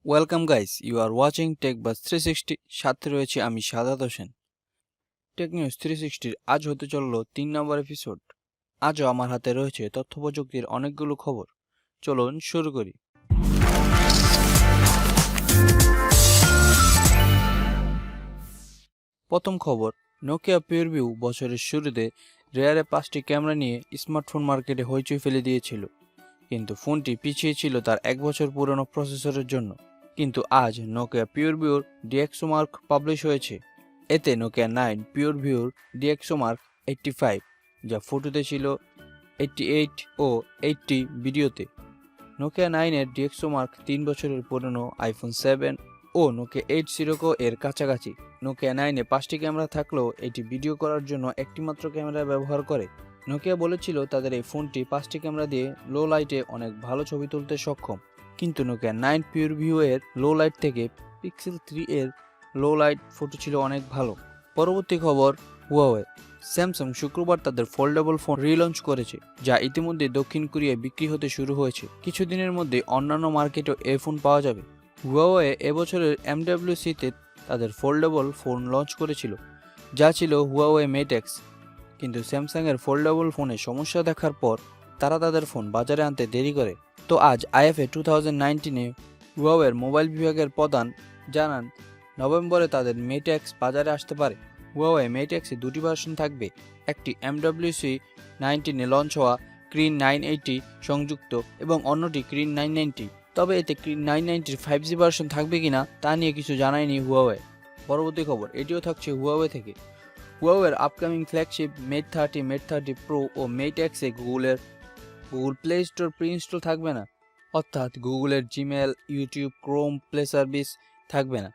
Welcome guys, you are watching tech bus 360। সাথে রয়েছে আমি সাদাত হোসেন। টেক নিউজ 360-র আজ হতে চলল 3 নম্বর এপিসোড। আজও আমার হাতে রয়েছে তথ্য প্রযুক্তির অনেকগুলো খবর। চলুন শুরু করি। প্রথম খবর, নোকিয়া পিউরভিউ বছরের শুরুতে রেয়ারে 5টি ক্যামেরা নিয়ে স্মার্টফোন মার্কেটে হইচই ফেলে দিয়েছিল, কিন্তু ফোনটি পিছিয়ে ছিল তার 1 বছর পুরনো প্রসেসরের জন্য। কিন্তু আজ নোকিয়া পিউরভিউর ডিএক্সও মার্ক পাবলিশ হয়েছে। এতে নোকিয়া 9 পিউরভিউর ডিএক্সও মার্ক 85, যা ফটোতে ছিল 88 ও 80 ভিডিওতে। নোকিয়া 9-এর ডিএক্সও মার্ক 3 বছরের পুরনো আইফোন 7 ও নোকিয়া 80 এর কাছাকাছি। নোকিয়া 9-এ 5টি ক্যামেরা থাকলেও এটি ভিডিও করার জন্য একটি মাত্র ক্যামেরা ব্যবহার করে। নোকিয়া বলেছিল তাদের এই ফোনটি 5টি ক্যামেরা দিয়ে লো লাইটে অনেক ভালো ছবি তুলতে সক্ষম, কিন্তু নোকিয়া 9 পিউরভিউ এর লো লাইট থেকে পিক্সেল 3 এর লো লাইট ফটো ছিল অনেক ভালো। পরবর্তী খবর, হুয়াওয়ে। স্যামসাং শুক্রবার তাদের ফোল্ডেবল ফোন রিলঞ্চ করেছে, যা ইতিমধ্যে দক্ষিণ কোরিয়ায় বিক্রি হতে শুরু হয়েছে। কিছুদিনের মধ্যে অন্যান্য মার্কেটেও এই ফোন পাওয়া যাবে। হুয়াওয়ে এবছরের MWC-তে তাদের ফোল্ডেবল ফোন লঞ্চ করেছিল, যা ছিল হুয়াওয়ে মেট এক্স। কিন্তু স্যামসাংয়ের ফোল্ডেবল ফোনে সমস্যা দেখার পর তারা তাদের ফোন বাজারে আনতে দেরি করে। তো আজ IFA 2019-এ হুয়াওয়ের মোবাইল বিভাগের প্রধান জানান নভেম্বরে তাদের মেট এক্স বাজারে আসতে পারে। হুয়াওয়ে মেট এক্সে দুটি ভার্সন থাকবে, একটি MWC-19-এ লঞ্চ হওয়া ক্রিন 980 সংযুক্ত এবং অন্যটি ক্রিন 990। তবে এতে ক্রিন 990-র 5G ভার্সন থাকবে কিনা তা নিয়ে কিছু জানায়নি হুয়াওয়ে। পরবর্তী খবর, এটিও থাকছে হুয়াওয়ে থেকে। হুয়াওয়ের আপকামিং ফ্ল্যাগশিপ মেট 30, মেট 30 প্রো ও মেট এক্সে Google play store pre install থাকবে না, অর্থাৎ গুগলের Gmail, YouTube, Chrome play service থাকবে না।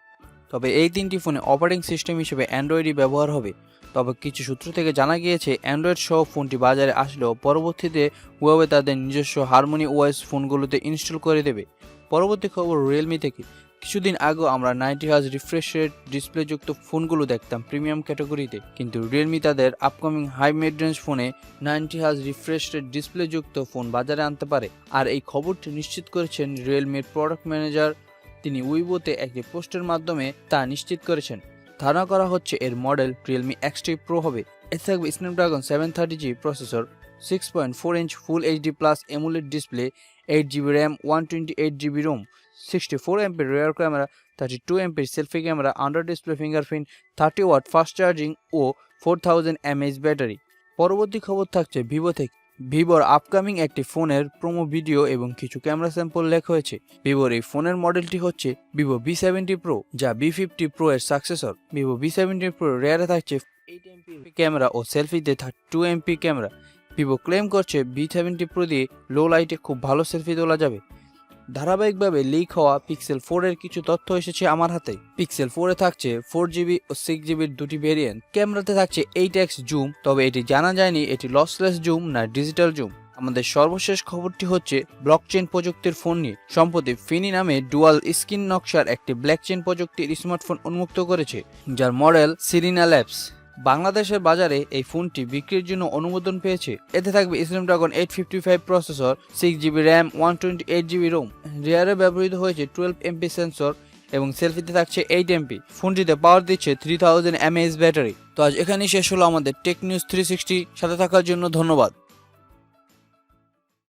তবে এই তিনটি ফোনে অপারেটিং সিস্টেম হিসেবে অ্যান্ড্রয়েডই ব্যবহার হবে। তবে কিছু সূত্র থেকে জানা গিয়েছে অ্যান্ড্রয়েড সহ ফোনটি বাজারে আসলেও পরবর্তীতে হুয়াওয়ে তাদের নিজস্ব হারমোনি ওএস ফোনগুলোতে ইনস্টল করে দেবে। পরবর্তী খবর, রিয়েলমি থেকে। কিছুদিন আগেও আমরা 90Hz রিফ্রেশ রেট ডিসপ্লেযুক্ত ফোনগুলো দেখতাম প্রিমিয়াম ক্যাটাগরিতে, কিন্তু রিয়েলমি তাদের আপকামিং হাই মিড রেঞ্জ ফোনে 90Hz রিফ্রেশ রেট ডিসপ্লেযুক্ত ফোন বাজারে আনতে পারে। আর এই খবরটি নিশ্চিত করেছেন রিয়েলমির প্রোডাক্ট ম্যানেজার। তিনি উইবোতে একটি পোস্টের মাধ্যমে তা নিশ্চিত করেছেন। ধারণা করা হচ্ছে এর মডেল রিয়েলমি X3 প্রো হবে। এতে থাকবে Snapdragon 730G processor, 6.4 inch full HD plus AMOLED display, 8GB RAM, 128GB ROM, 64 MP rear camera, 32 MP selfie camera, under display fingerprint, 30 watt fast charging ও 4000 mAh ব্যাটারি। পরবর্তী খবর থাকছে Vivo থেকে। ভিভোর upcoming একটি ফোনের প্রোমো ভিডিও এবং কিছু ক্যামেরা স্যাম্পল লেখা হয়েছে। ভিভোর এই ফোনের মডেলটি হচ্ছে ভিভো V70 প্রো, যা V50 প্রো এর সাকসেসর। ভিভো V70 প্রো রেয়ারে থাকছে 8MP ক্যামেরা ও সেলফিতে 32MP ক্যামেরা। ভিভো ক্লেম করছে V70 প্রো দিয়ে লো লাইটে খুব ভালো সেলফি তোলা যাবে। ধারাবাহিকভাবে লিক হওয়া পিক্সেল 4 এর কিছু তথ্য এসেছে আমার হাতে। পিক্সেল 4 এ থাকছে 4GB ও 6GB দুটি ভেরিয়েন্ট। ক্যামেরাতে থাকছে 8x জুম, তবে এটি জানা যায়নি এটি লসলেস জুম না ডিজিটাল জুম। আমাদের সর্বশেষ খবরটি হচ্ছে ব্লকচেইন প্রযুক্তির ফোন নিয়ে। সম্প্রতি ফিনি নামে ডুয়াল স্ক্রিন নকশার একটি ব্লকচেইন প্রযুক্তির স্মার্টফোন উন্মুক্ত করেছে, যার মডেল সিরিনা ল্যাবস। বাংলাদেশের বাজারে এই ফোনটি বিক্রির জন্য অনুমোদন পেয়েছে। এতে থাকবে Snapdragon 855 processor, 6GB RAM, 128GB ROM. রিয়ারে ব্যবহৃত হয়েছে 12MP সেন্সর এবং সেলফিতে থাকছে 8MP। ফোনটিতে পাওয়ার দিচ্ছে 3000 mAh ব্যাটারি। তো আজ এখানেই শেষ হলো আমাদের টেক নিউজ 360। সাথে থাকার জন্য ধন্যবাদ।